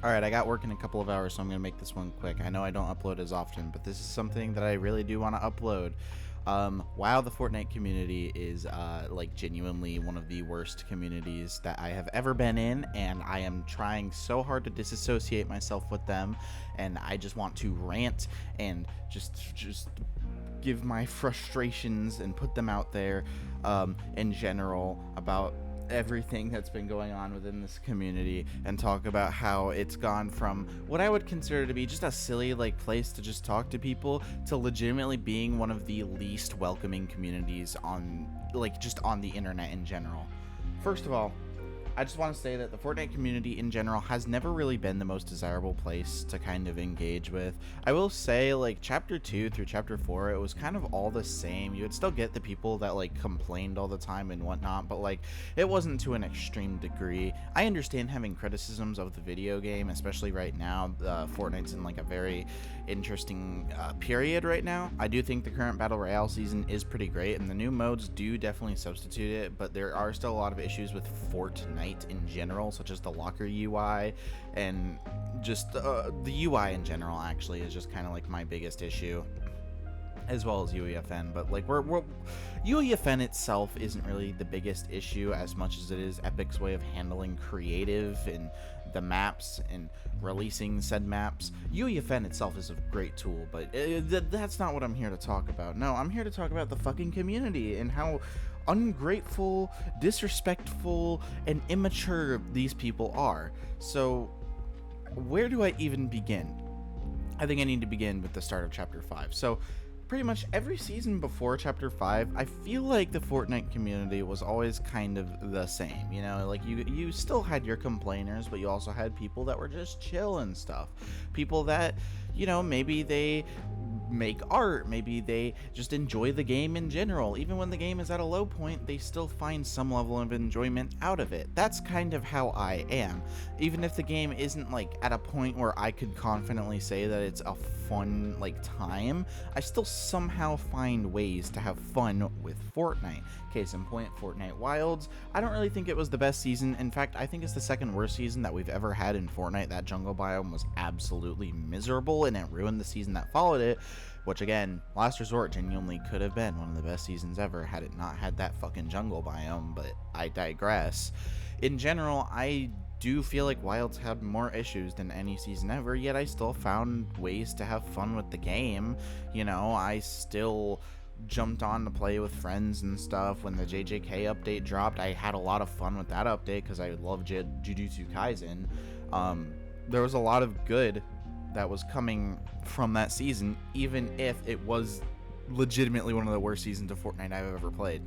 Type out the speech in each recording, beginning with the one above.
Alright, I got work in a couple of hours, so I'm going to make this one quick. I know I don't upload as often, but this is something that I really do want to upload. Wow, the Fortnite community is, like, genuinely one of the worst communities that I have ever been in, and I am trying so hard to disassociate myself with them, and I just want to rant and just give my frustrations and put them out there, in general about everything that's been going on within this community and talk about how it's gone from what I would consider to be just a silly like place to just talk to people to legitimately being one of the least welcoming communities on like just on the internet in general. First of all, I just want to say that the Fortnite community in general has never really been the most desirable place to kind of engage with. I will say, like, Chapter 2 through Chapter 4, it was kind of all the same. You would still get the people that, like, complained all the time and whatnot, but, like, it wasn't to an extreme degree. I understand having criticisms of the video game, especially right now. Fortnite's in, like, a very interesting period right now. I do think the current Battle Royale season is pretty great, and the new modes do definitely substitute it, but there are still a lot of issues with Fortnite in general, such as the locker UI and just the UI in general actually is just kind of like my biggest issue, as well as UEFN. But like we're UEFN itself isn't really the biggest issue as much as it is Epic's way of handling creative and the maps and releasing said maps. UEFN itself is a great tool, but that's not what I'm here to talk about. No, I'm here to talk about the fucking community and how ungrateful, disrespectful, and immature these people are. So, where do I even begin? I think I need to begin with the start of Chapter 5. So, pretty much every season before Chapter 5, I feel like the Fortnite community was always kind of the same. You know, like you still had your complainers, but you also had people that were just chill and stuff. People that, you know, maybe they make art, maybe they just enjoy the game in general. Even when the game is at a low point, they still find some level of enjoyment out of it. That's kind of how I am. Even if the game isn't like at a point where I could confidently say that it's a fun like time, I still somehow find ways to have fun with Fortnite. Case in point, Fortnite Wilds. I don't really think it was the best season. In fact, I think it's the second worst season that we've ever had in Fortnite. That jungle biome was absolutely miserable and it ruined the season that followed it, which again, Last Resort genuinely could have been one of the best seasons ever had it not had that fucking jungle biome, but I digress. In general, I do feel like Wilds had more issues than any season ever, yet I still found ways to have fun with the game. You know, I still jumped on to play with friends and stuff. When the JJK update dropped, I had a lot of fun with that update because I love Jujutsu Kaisen. There was a lot of good that was coming from that season, even if it was legitimately one of the worst seasons of Fortnite I've ever played.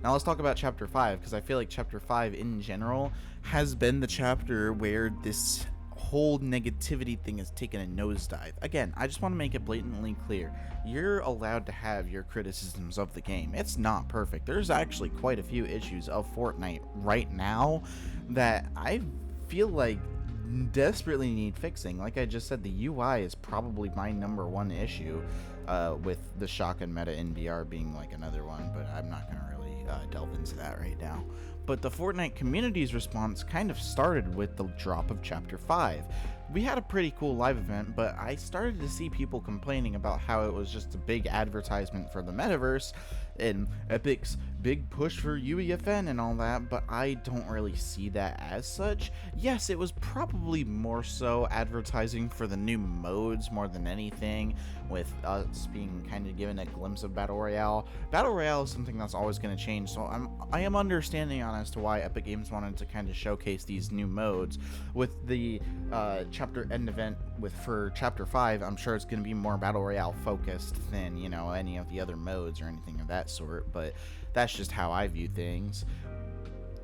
Now let's talk about Chapter 5, because I feel like Chapter 5 in general has been the chapter where this whole negativity thing has taken a nosedive. Again, I just want to make it blatantly clear. You're allowed to have your criticisms of the game. It's not perfect. There's actually quite a few issues of Fortnite right now that I feel like desperately need fixing. Like I just said, the UI is probably my number one issue, with the shotgun meta in VR being like another one, but I'm not going to really delve into that right now. But the Fortnite community's response kind of started with the drop of Chapter 5. We had a pretty cool live event, but I started to see people complaining about how it was just a big advertisement for the metaverse and Epic's big push for UEFN and all that, but I don't really see that as such. Yes, it was probably more so advertising for the new modes more than anything, with us being kind of given a glimpse of Battle Royale. Battle Royale is something that's always going to change, so I am understanding on as to why Epic Games wanted to kind of showcase these new modes. With the chapter end event for Chapter 5, I'm sure it's going to be more Battle Royale focused than, you know, any of the other modes or anything of that sort, but that's just how I view things.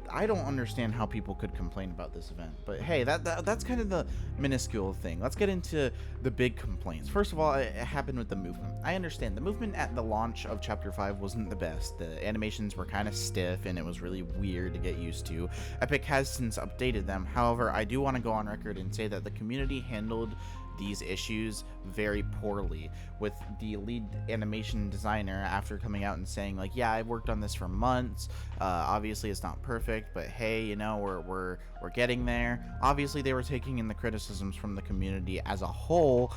I don't understand how people could complain about this event, but hey, that's kind of the minuscule thing. Let's get into the big complaints. First of all, it happened with the movement. I understand the movement at the launch of Chapter 5 wasn't the best. The animations were kind of stiff and it was really weird to get used to. Epic has since updated them. However, I do want to go on record and say that the community handled these issues very poorly, with the lead animation designer after coming out and saying like, yeah, I worked on this for months. Obviously it's not perfect, but hey, you know, we're getting there. Obviously they were taking in the criticisms from the community as a whole.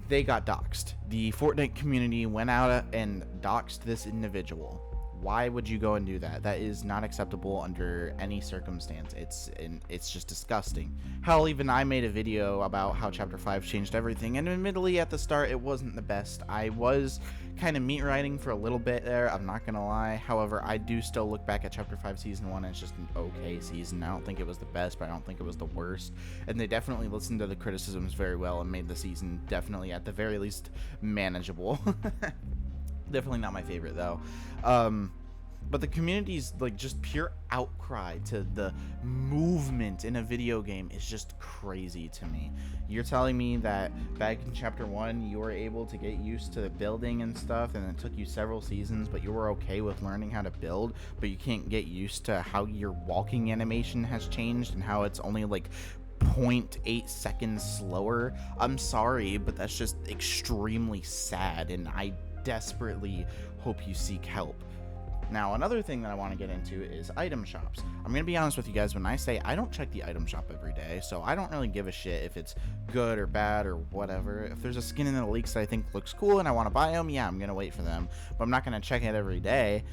They got doxxed. The Fortnite community went out and doxxed this individual. Why would you go and do that? That is not acceptable under any circumstance. It's just disgusting. Hell, even I made a video about how Chapter 5 changed everything, and admittedly at the start it wasn't the best. I was kind of meat riding for a little bit there, I'm not gonna lie. However, I do still look back at Chapter 5 Season 1 and it's just an okay season. I don't think it was the best, but I don't think it was the worst. And they definitely listened to the criticisms very well and made the season definitely, at the very least, manageable. Definitely not my favorite though. But the community's like just pure outcry to the movement in a video game is just crazy to me. You're telling me that back in Chapter 1 you were able to get used to the building and stuff, and it took you several seasons, but you were okay with learning how to build, but you can't get used to how your walking animation has changed and how it's only like 0.8 seconds slower? I'm sorry, but that's just extremely sad, and I desperately hope you seek help. Now, another thing that I want to get into is item shops. I'm going to be honest with you guys, when I say I don't check the item shop every day, so I don't really give a shit if it's good or bad or whatever. If there's a skin in the leaks that I think looks cool and I want to buy them, yeah, I'm going to wait for them. But I'm not going to check it every day.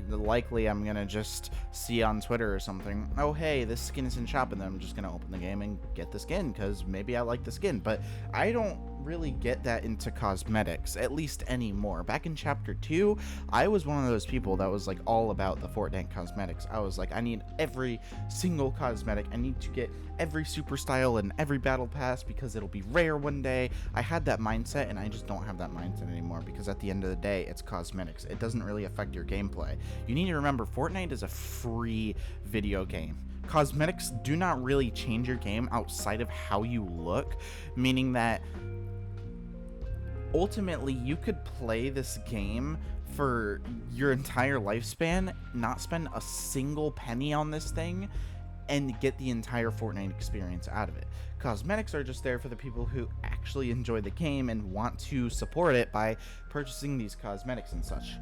Likely I'm gonna just see on Twitter or something, oh hey, this skin is in shop, and then I'm just gonna open the game and get the skin because maybe I like the skin. But I don't really get that into cosmetics, at least anymore. Back in Chapter 2, I was one of those people that was like all about the Fortnite cosmetics. I was like, I need every single cosmetic, I need to get every super style and every battle pass because it'll be rare one day. I had that mindset, and I just don't have that mindset anymore, because at the end of the day, it's cosmetics. It doesn't really affect your gameplay. You need to remember, Fortnite is a free video game. Cosmetics do not really change your game outside of how you look, meaning that ultimately you could play this game for your entire lifespan, not spend a single penny on this thing, and get the entire Fortnite experience out of it. Cosmetics are just there for the people who actually enjoy the game and want to support it by purchasing these cosmetics and such.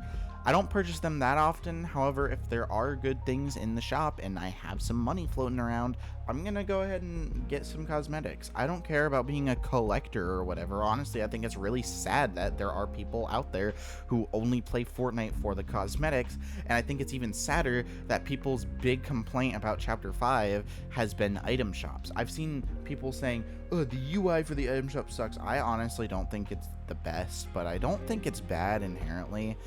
I don't purchase them that often. However, if there are good things in the shop and I have some money floating around, I'm gonna go ahead and get some cosmetics. I don't care about being a collector or whatever. Honestly, I think it's really sad that there are people out there who only play Fortnite for the cosmetics, and I think it's even sadder that people's big complaint about Chapter 5 has been item shops. I've seen people saying, oh, the UI for the item shop sucks. I honestly don't think it's the best, but I don't think it's bad inherently.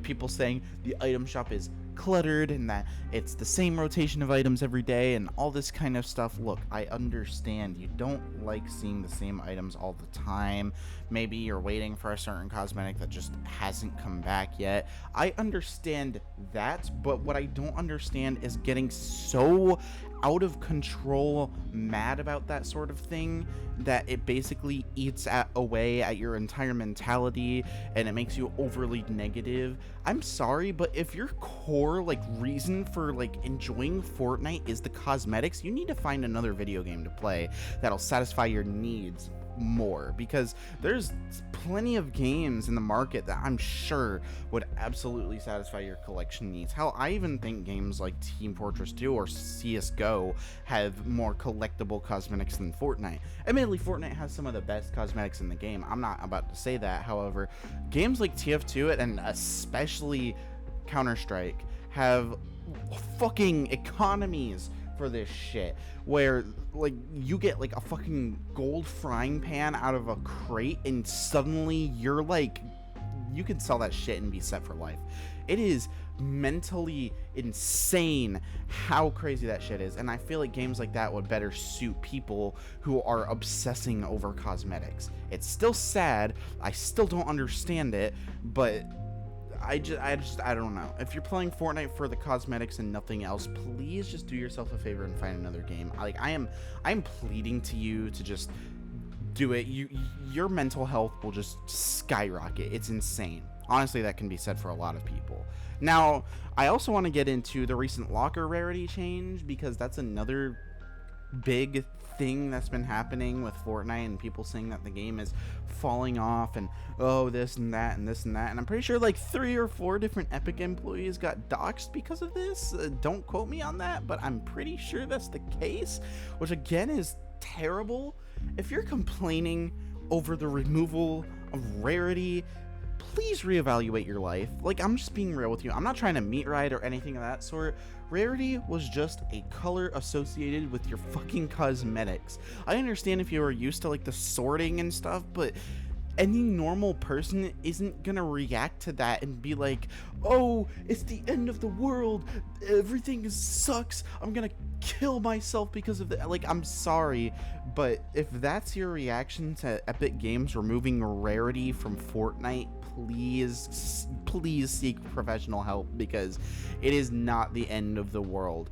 People saying the item shop is cluttered and that it's the same rotation of items every day and all this kind of stuff. Look, I understand you don't like seeing the same items all the time. Maybe you're waiting for a certain cosmetic that just hasn't come back yet. I understand that, but what I don't understand is getting so out of control mad about that sort of thing that it basically eats away at your entire mentality and it makes you overly negative. I'm sorry, but if your core reason for enjoying Fortnite is the cosmetics, you need to find another video game to play that'll satisfy your needs more, because there's plenty of games in the market that I'm sure would absolutely satisfy your collection needs. Hell, I even think games like Team Fortress 2 or CSGO have more collectible cosmetics than Fortnite. Admittedly, Fortnite has some of the best cosmetics in the game. I'm not about to say that. However, games like TF2 and especially Counter-Strike have fucking economies for this shit, where you get a fucking gold frying pan out of a crate and suddenly you're you can sell that shit and be set for life. It is mentally insane how crazy that shit is, and I feel like games like that would better suit people who are obsessing over cosmetics. It's still sad, I still don't understand it, but I don't know. If you're playing Fortnite for the cosmetics and nothing else, please just do yourself a favor and find another game. I'm pleading to you to just do it. Your mental health will just skyrocket. It's insane. Honestly, that can be said for a lot of people. Now, I also want to get into the recent locker rarity change, because that's another big thing that's been happening with Fortnite, and people saying that the game is falling off, and oh, this and that and this and that. And I'm pretty sure like 3 or 4 different Epic employees got doxxed because of this. Don't quote me on that, but I'm pretty sure that's the case, which again is terrible. If you're complaining over the removal of rarity, please reevaluate your life. Like, I'm just being real with you. I'm not trying to meat ride or anything of that sort. Rarity was just a color associated with your fucking cosmetics. I understand if you were used to like the sorting and stuff, but any normal person isn't gonna react to that and be like, oh, it's the end of the world, everything sucks, I'm gonna kill myself because of that. Like, I'm sorry, but if that's your reaction to Epic Games removing rarity from Fortnite, please seek professional help, because it is not the end of the world.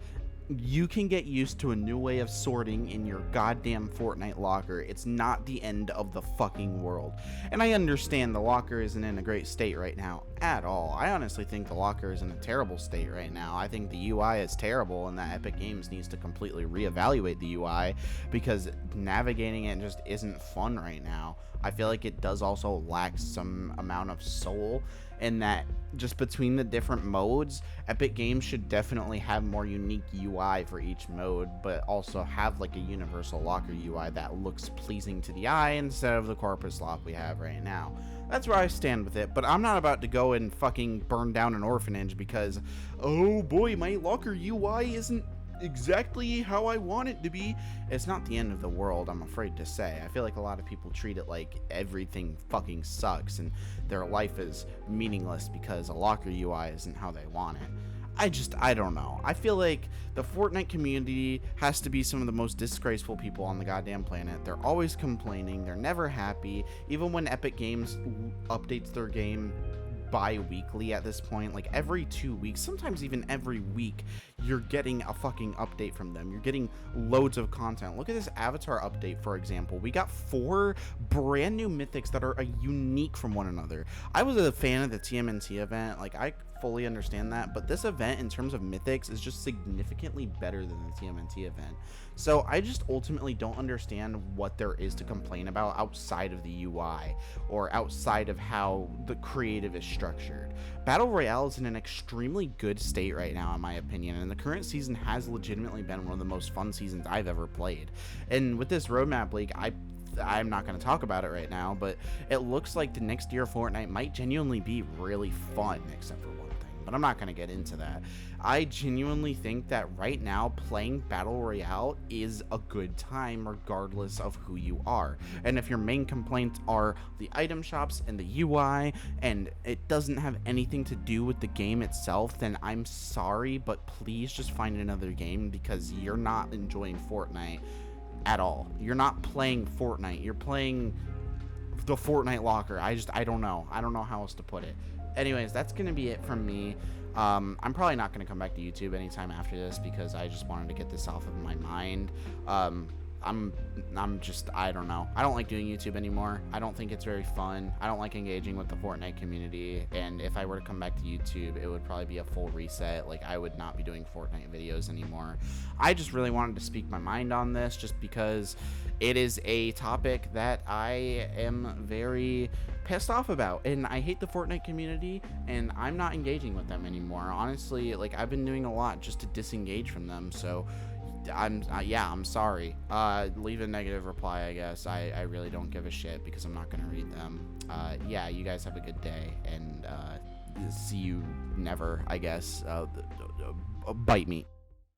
You can get used to a new way of sorting in your goddamn Fortnite locker. It's not the end of the fucking world. And I understand the locker isn't in a great state right now at all. I honestly think the locker is in a terrible state right now. I think the UI is terrible, and that Epic Games needs to completely reevaluate the UI, because navigating it just isn't fun right now. I feel like it does also lack some amount of soul, in that just between the different modes, Epic Games should definitely have more unique UI for each mode, but also have like a universal locker UI that looks pleasing to the eye instead of the corpus lock we have right now. That's where I stand with it, but I'm not about to go and fucking burn down an orphanage because, oh boy, my locker UI isn't exactly how I want it to be. It's not the end of the world, I'm afraid to say. I feel like a lot of people treat it like everything fucking sucks and their life is meaningless because a locker UI isn't how they want it. I don't know. I feel like the Fortnite community has to be some of the most disgraceful people on the goddamn planet. They're always complaining, they're never happy. Even when Epic Games updates their game bi-weekly at this point, like every 2 weeks, sometimes even every week, you're getting a fucking update from them. You're getting loads of content. Look at this avatar update, for example. We got 4 brand new mythics that are unique from one another. I was a fan of the TMNT event. Like, I fully understand that, but this event in terms of mythics is just significantly better than the TMNT event. So I just ultimately don't understand what there is to complain about outside of the UI or outside of how the creative is structured. Battle Royale is in an extremely good state right now, in my opinion, and the current season has legitimately been one of the most fun seasons I've ever played. And with this roadmap leak, I'm not going to talk about it right now, but it looks like the next year of Fortnite might genuinely be really fun, except for one thing, but I'm not going to get into that. I genuinely think that right now playing Battle Royale is a good time regardless of who you are. And if your main complaints are the item shops and the UI and it doesn't have anything to do with the game itself, then I'm sorry, but please just find another game, because you're not enjoying Fortnite at all. You're not playing Fortnite. You're playing the Fortnite locker. I don't know. I don't know how else to put it. Anyways, that's going to be it from me. I'm probably not going to come back to YouTube anytime after this, because I just wanted to get this off of my mind. I don't know. I don't like doing YouTube anymore. I don't think it's very fun. I don't like engaging with the Fortnite community, and if I were to come back to YouTube, it would probably be a full reset. Like, I would not be doing Fortnite videos anymore. I just really wanted to speak my mind on this, just because it is a topic that I am very pissed off about, and I hate the Fortnite community, and I'm not engaging with them anymore. Honestly, like, I've been doing a lot just to disengage from them, so I'm sorry. Leave a negative reply, I guess. I really don't give a shit, because I'm not gonna read them. Yeah, you guys have a good day, and see you never, I guess. Bite me.